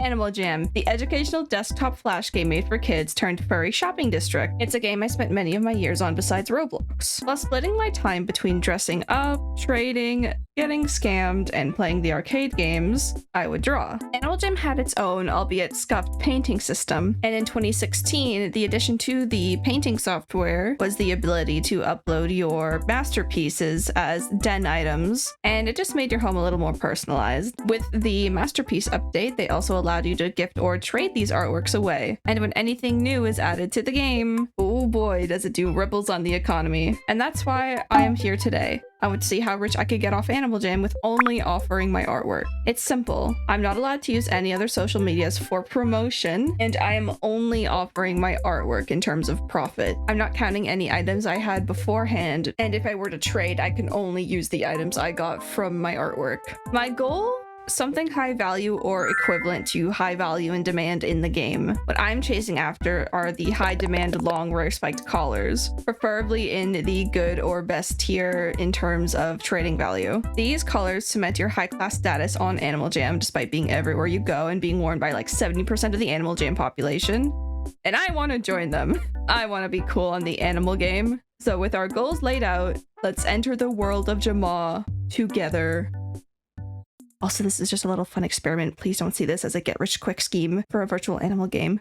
Animal Jam, the educational desktop flash game made for kids turned furry shopping district. It's a game I spent many of my years on besides Roblox. While splitting my time between dressing up, trading, getting scammed, and playing the arcade games, I would draw. Animal Jam had its own, albeit scuffed, painting system, and in 2016, the addition to the painting software was the ability to upload your masterpieces as den items, and it just made your home a little more personalized. With the masterpiece update, they also allowed you to gift or trade these artworks away. And when anything new is added to the game, oh boy, does it do ripples on the economy. And that's why I am here today. I want to see how rich I could get off Animal Jam with only offering my artwork. It's simple. I'm not allowed to use any other social medias for promotion, and I am only offering my artwork in terms of profit. I'm not counting any items I had beforehand, and if I were to trade, I can only use the items I got from my artwork. My goal? Something high value or equivalent to high value and demand in the game. What I'm chasing after are the high demand long rare spiked collars, preferably in the good or best tier in terms of trading value. These collars cement your high class status on Animal Jam despite being everywhere you go and being worn by like 70% of the Animal Jam population. And I want to join them. I want to be cool on the animal game. So with our goals laid out, let's enter the world of Jamaa together. Also, this is just a little fun experiment. Please don't see this as a get-rich-quick scheme for a virtual animal game.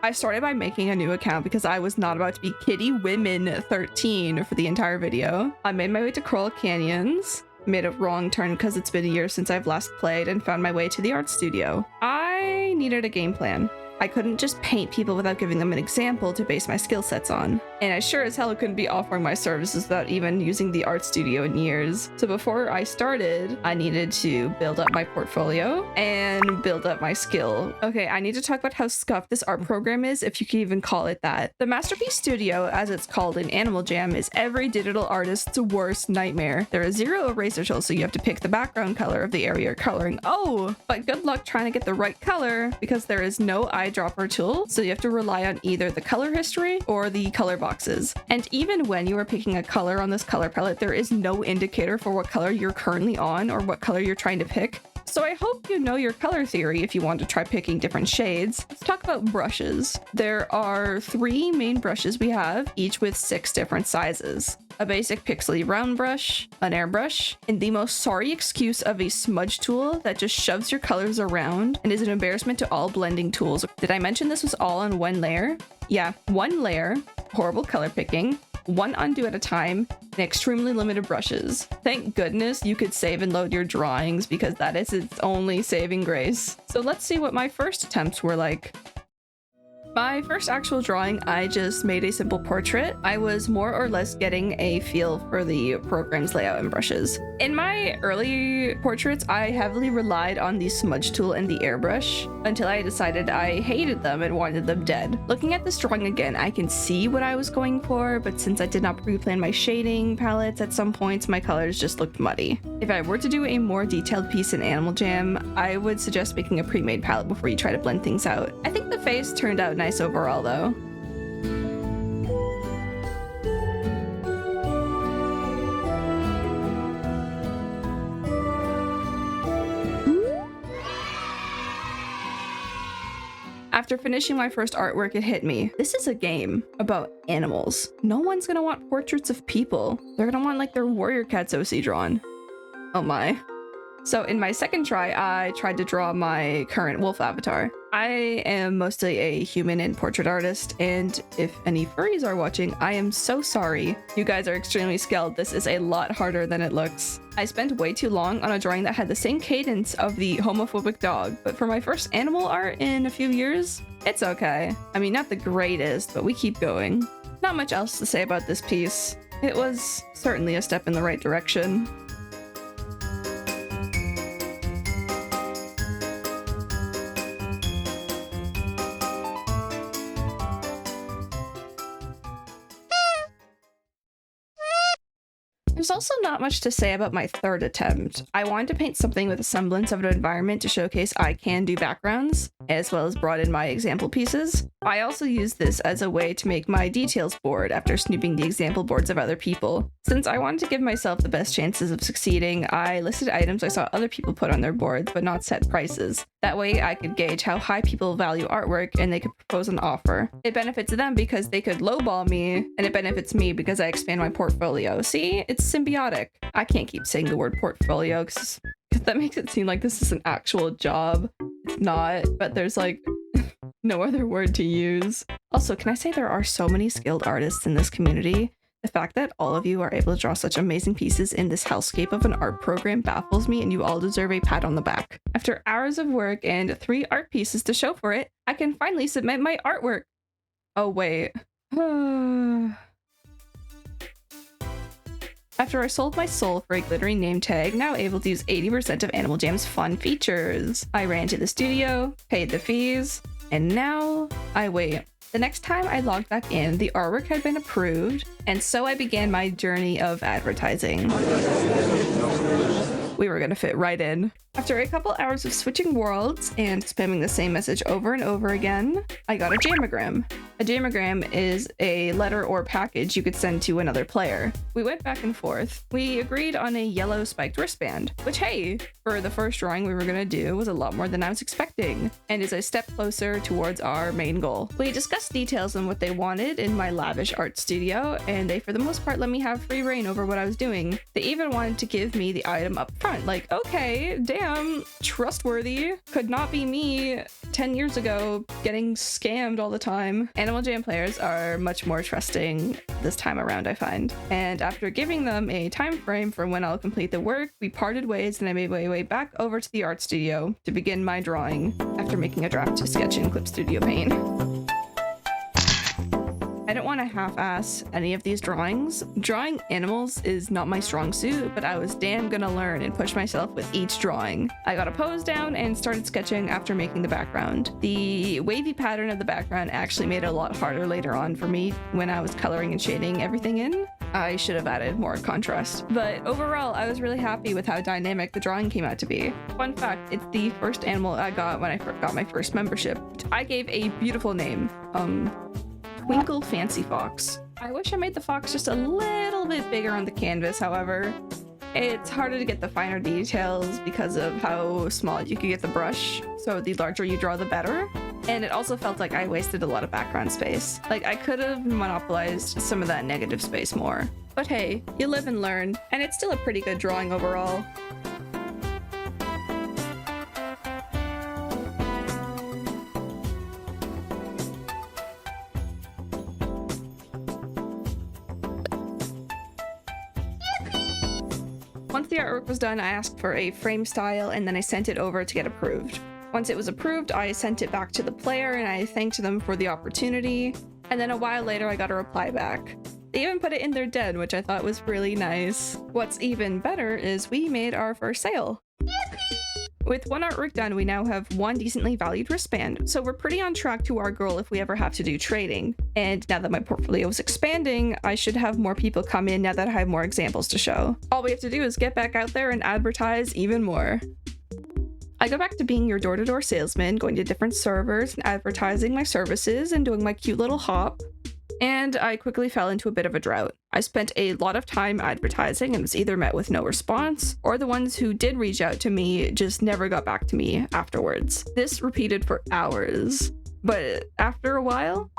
I started by making a new account because I was not about to be Kitty Women 13 for the entire video. I made my way to Coral Canyons, made a wrong turn because it's been a year since I've last played, and found my way to the art studio. I needed a game plan. I couldn't just paint people without giving them an example to base my skill sets on. And I sure as hell couldn't be offering my services without even using the art studio in years. So before I started, I needed to build up my portfolio and build up my skill. Okay, I need to talk about how scuffed this art program is, if you can even call it that. The Masterpiece Studio, as it's called in Animal Jam, is every digital artist's worst nightmare. There are 0 eraser tools, so you have to pick the background color of the area you're coloring. Oh, but good luck trying to get the right color because there is no eyedropper tool, so you have to rely on either the color history or the color boxes. And even when you are picking a color on this color palette, there is no indicator for what color you're currently on or what color you're trying to pick. So I hope you know your color theory if you want to try picking different shades. Let's talk about brushes. There are 3 main brushes we have, each with 6 different sizes. A basic pixely round brush, an airbrush, and the most sorry excuse of a smudge tool that just shoves your colors around and is an embarrassment to all blending tools. Did I mention this was all on 1 layer? Yeah, 1 layer, horrible color picking, 1 undo at a time, and extremely limited brushes. Thank goodness you could save and load your drawings because that is its only saving grace. So let's see what my first attempts were like. My first actual drawing, I just made a simple portrait. I was more or less getting a feel for the program's layout and brushes. In my early portraits, I heavily relied on the smudge tool and the airbrush until I decided I hated them and wanted them dead. Looking at this drawing again, I can see what I was going for, but since I did not pre-plan my shading palettes at some points, my colors just looked muddy. If I were to do a more detailed piece in Animal Jam, I would suggest making a pre-made palette before you try to blend things out. I think the face turned out nice overall though. After finishing my first artwork, it hit me. This is a game about animals. No one's gonna want portraits of people. They're gonna want like their warrior cats OC drawn. Oh my. So in my second try, I tried to draw my current wolf avatar. I am mostly a human and portrait artist, and if any furries are watching, I am so sorry. You guys are extremely skilled. This is a lot harder than it looks. I spent way too long on a drawing that had the same cadence of the homophobic dog, but for my first animal art in a few years, it's okay. I mean, not the greatest, but we keep going. Not much else to say about this piece. It was certainly a step in the right direction. There's also not much to say about my third attempt. I wanted to paint something with a semblance of an environment to showcase I can do backgrounds, as well as broaden my example pieces. I also used this as a way to make my details board after snooping the example boards of other people. Since I wanted to give myself the best chances of succeeding, I listed items I saw other people put on their boards, but not set prices. That way I could gauge how high people value artwork and they could propose an offer. It benefits them because they could lowball me, and it benefits me because I expand my portfolio. See, it's symbiotic. I can't keep saying the word portfolio because that makes it seem like this is an actual job. It's not, but there's like no other word to use. Also, can I say there are so many skilled artists in this community? The fact that all of you are able to draw such amazing pieces in this hellscape of an art program baffles me, and you all deserve a pat on the back. After hours of work and 3 art pieces to show for it, I can finally submit my artwork. Oh wait. After I sold my soul for a glittery name tag, now able to use 80% of Animal Jam's fun features. I ran to the studio, paid the fees, and now I wait. The next time I logged back in, the artwork had been approved, and so I began my journey of advertising. We were gonna fit right in. After a couple hours of switching worlds and spamming the same message over and over again, I got a jamagram. A jamagram is a letter or package you could send to another player. We went back and forth. We agreed on a yellow spiked wristband, which, hey, for the first drawing we were gonna do was a lot more than I was expecting, and is a step closer towards our main goal. We discussed details on what they wanted in my lavish art studio, and they for the most part let me have free reign over what I was doing. They even wanted to give me the item up front, like, okay, damn, trustworthy. Could not be me 10 years ago getting scammed all the time. Animal Jam players are much more trusting this time around, I find. And after giving them a time frame for when I'll complete the work, we parted ways and I made my way back over to the art studio to begin my drawing after making a draft to sketch in Clip Studio Paint. I don't want to half-ass any of these drawings. Drawing animals is not my strong suit, but I was damn gonna learn and push myself with each drawing. I got a pose down and started sketching after making the background. The wavy pattern of the background actually made it a lot harder later on for me when I was coloring and shading everything in. I should have added more contrast. But overall, I was really happy with how dynamic the drawing came out to be. Fun fact, it's the first animal I got when I got my first membership. I gave a beautiful name. Twinkle Fancy Fox. I wish I made the fox just a little bit bigger on the canvas, however. It's harder to get the finer details because of how small you can get the brush, so the larger you draw, the better. And it also felt like I wasted a lot of background space. Like, I could have monopolized some of that negative space more. But hey, you live and learn, and it's still a pretty good drawing overall. Once the artwork was done, I asked for a frame style and then I sent it over to get approved. Once it was approved, I sent it back to the player and I thanked them for the opportunity. And then a while later, I got a reply back. They even put it in their den, which I thought was really nice. What's even better is we made our first sale. With one artwork done, we now have one decently valued wristband, so we're pretty on track to our goal if we ever have to do trading. And now that my portfolio is expanding, I should have more people come in now that I have more examples to show. All we have to do is get back out there and advertise even more. I go back to being your door-to-door salesman, going to different servers and advertising my services and doing my cute little hop. And I quickly fell into a bit of a drought. I spent a lot of time advertising and was either met with no response, or the ones who did reach out to me just never got back to me afterwards. This repeated for hours. But after a while,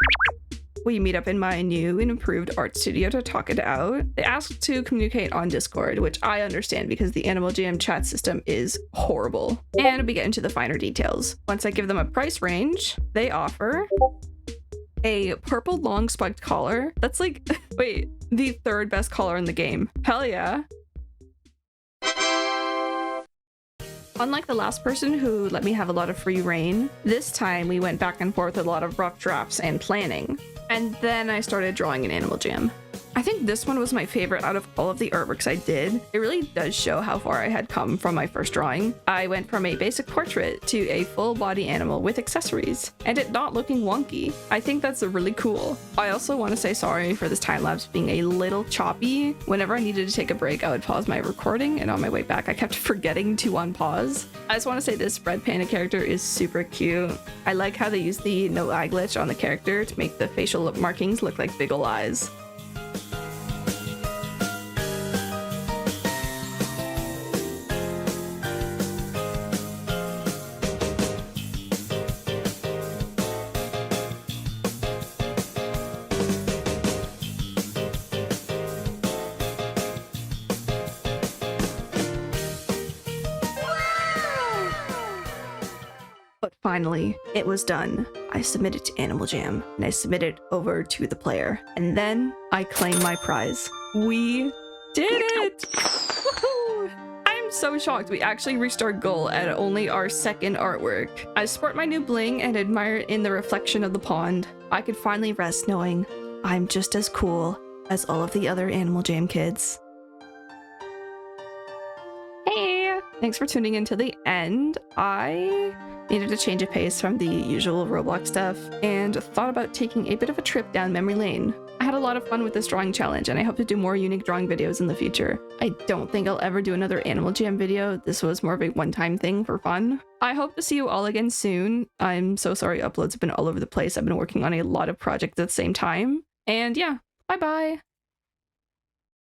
we meet up in my new and improved art studio to talk it out. They asked to communicate on Discord, which I understand because the Animal Jam chat system is horrible. And we get into the finer details. Once I give them a price range, they offer a purple long spiked collar. That's like, wait, the third best collar in the game. Hell yeah. Unlike the last person who let me have a lot of free reign, this time we went back and forth with a lot of rough drafts and planning. And then I started drawing in Animal Jam. I think this one was my favorite out of all of the artworks I did. It really does show how far I had come from my first drawing. I went from a basic portrait to a full body animal with accessories, and it not looking wonky. I think that's really cool. I also want to say sorry for this time lapse being a little choppy. Whenever I needed to take a break, I would pause my recording, and on my way back, I kept forgetting to unpause. I just want to say this red panda character is super cute. I like how they use the no eye glitch on the character to make the facial markings look like big ol' eyes. But finally, it was done. I submitted to Animal Jam, and I submitted over to the player. And then I claimed my prize. We did it! Woohoo! I'm so shocked we actually reached our goal at only our second artwork. I sport my new bling and admire it in the reflection of the pond. I could finally rest knowing I'm just as cool as all of the other Animal Jam kids. Hey! Thanks for tuning in to the end. I needed to change a pace from the usual Roblox stuff and thought about taking a bit of a trip down memory lane. I had a lot of fun with this drawing challenge, and I hope to do more unique drawing videos in the future. I don't think I'll ever do another Animal Jam video. This was more of a one-time thing for fun. I hope to see you all again soon. I'm so sorry uploads have been all over the place. I've been working on a lot of projects at the same time. And yeah, bye-bye!